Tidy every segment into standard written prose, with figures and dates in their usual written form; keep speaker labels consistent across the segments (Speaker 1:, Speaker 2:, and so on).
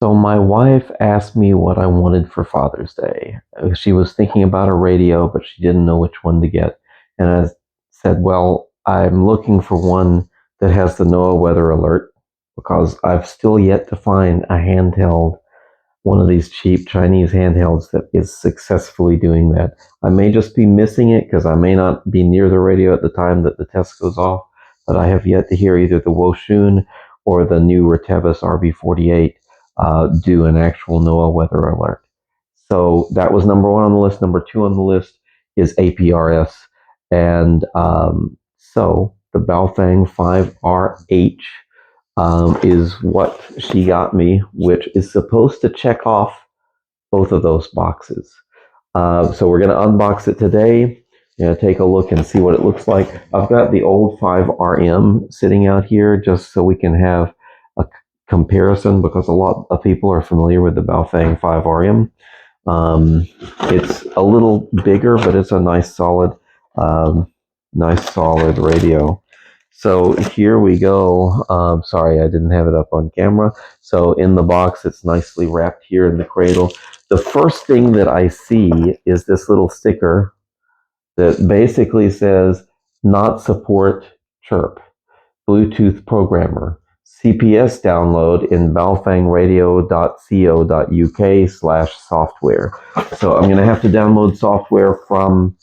Speaker 1: So my wife asked me what I wanted for Father's Day. She was thinking about a radio, but she didn't know which one to get. And I said, well, I'm looking for one that has the NOAA weather alert because I've still yet to find a handheld, one of these cheap Chinese handhelds that is successfully doing that. I may just be missing it because I may not be near the radio at the time that the test goes off, but I have yet to hear either the Woshun or the new Retevis RB48 do an actual NOAA weather alert. So that was number one on the list. Number two on the list is APRS. And so the Baofeng 5RH is what she got me, which is supposed to check off both of those boxes. So we're going to unbox it today. Take a look and see what it looks like. I've got the old 5RM sitting out here just so we can have a comparison because a lot of people are familiar with the Baofeng 5RM. It's a little bigger, but it's a nice solid radio. So here we go. Sorry, I didn't have it up on camera. So in the box, it's nicely wrapped here in the cradle. The first thing that I see is this little sticker that basically says, not support chirp, Bluetooth programmer, CPS download in baofengradio.co.uk/software. So I'm going to have to download software from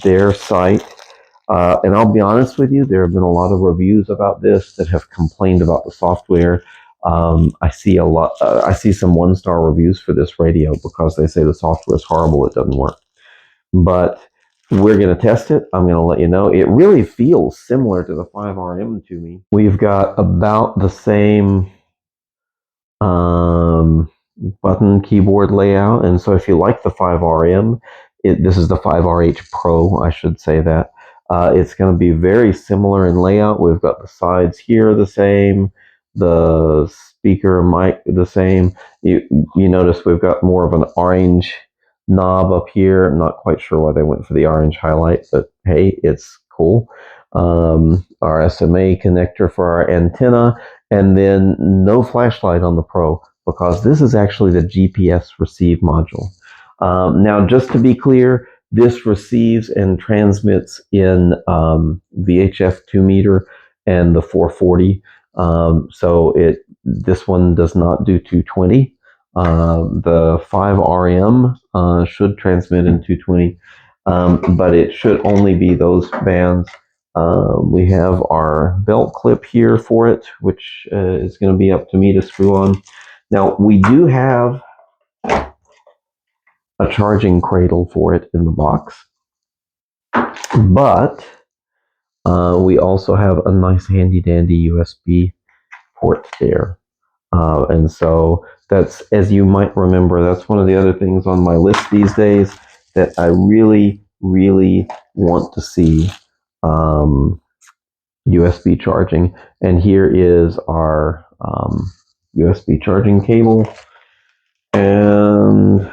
Speaker 1: their site. And I'll be honest with you, there have been a lot of reviews about this that have complained about the software. I see some one-star reviews for this radio because they say the software is horrible, it doesn't work. But we're going to test it. I'm going to let you know. It really feels similar to the 5RM to me. We've got about the same button keyboard layout. And so if you like the 5RM, this is the 5RH Pro, I should say that. It's going to be very similar in layout. We've got the sides here the same, the speaker mic the same. You notice we've got more of an orange knob up here. I'm not quite sure why they went for the orange highlight, but hey, it's cool. Our SMA connector for our antenna, and then no flashlight on the Pro because this is actually the GPS receive module. Now, just to be clear, this receives and transmits in VHF 2 meter and the 440. So this one does not do 220. The 5RM should transmit in 220, but it should only be those bands. We have our belt clip here for it, which is going to be up to me to screw on. Now, we do have a charging cradle for it in the box, but we also have a nice handy dandy USB port there. And so that's, as you might remember, that's one of the other things on my list these days that I really, really want to see USB charging. And here is our USB charging cable. And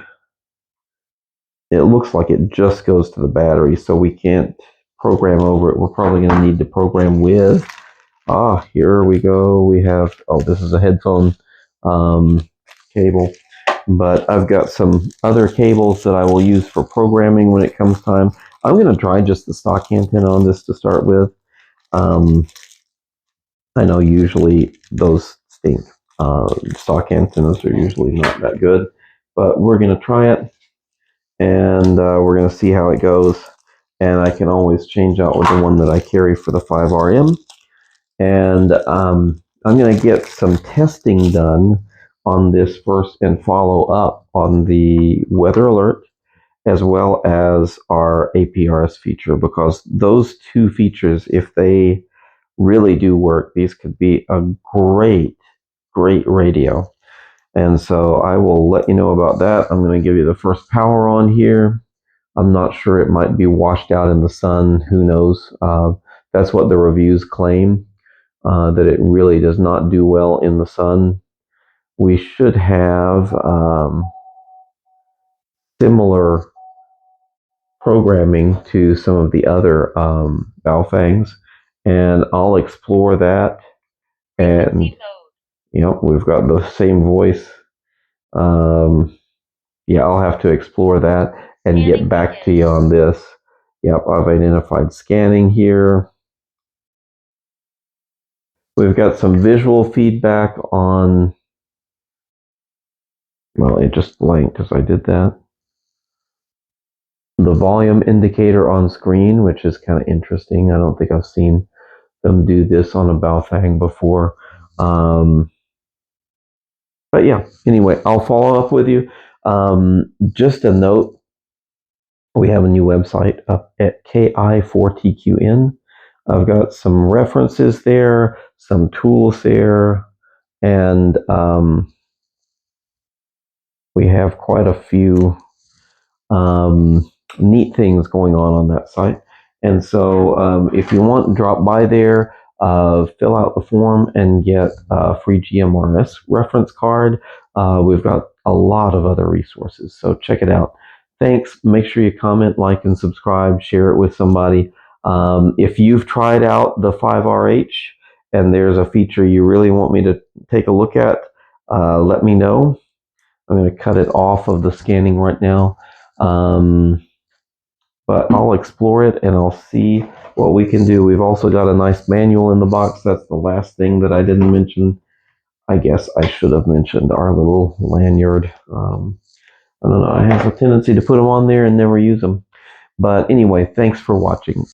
Speaker 1: it looks like it just goes to the battery, so we can't program over it. We're probably going to need to program with. Here we go. We have, this is a headphone cable, but I've got some other cables that I will use for programming when it comes time. I'm going to try just the stock antenna on this to start with. I know usually those stink. Stock antennas are usually not that good, but we're going to try it, and we're going to see how it goes. And I can always change out with the one that I carry for the 5RM. And I'm going to get some testing done on this first and follow up on the weather alert as well as our APRS feature, because those two features, if they really do work, these could be a great radio. And so I will let you know about that. I'm going to give you the first power on here. I'm not sure, it might be washed out in the sun. Who knows? That's what the reviews claim, that it really does not do well in the sun. We should have similar programming to some of the other Baofengs, and I'll explore that. And Yep, we've got the same voice. Yeah, I'll have to explore that and get back to you on this. Yep, I've identified scanning here. We've got some visual feedback on, well, it just blanked because I did that. The volume indicator on screen, which is kind of interesting. I don't think I've seen them do this on a Baofeng before. But yeah, anyway, I'll follow up with you. Just a note, we have a new website up at KI4TQN. I've got some references there, some tools there, and we have quite a few neat things going on that site. And so if you want, drop by there, fill out the form, and get a free GMRS reference card. We've got a lot of other resources, so check it out. Thanks. Make sure you comment, like, and subscribe. Share it with somebody. If you've tried out the 5RH and there's a feature you really want me to take a look at, let me know. I'm going to cut it off of the scanning right now. But I'll explore it and I'll see what we can do. We've also got a nice manual in the box. That's the last thing that I didn't mention. I guess I should have mentioned our little lanyard. I don't know. I have a tendency to put them on there and never use them. But anyway, thanks for watching.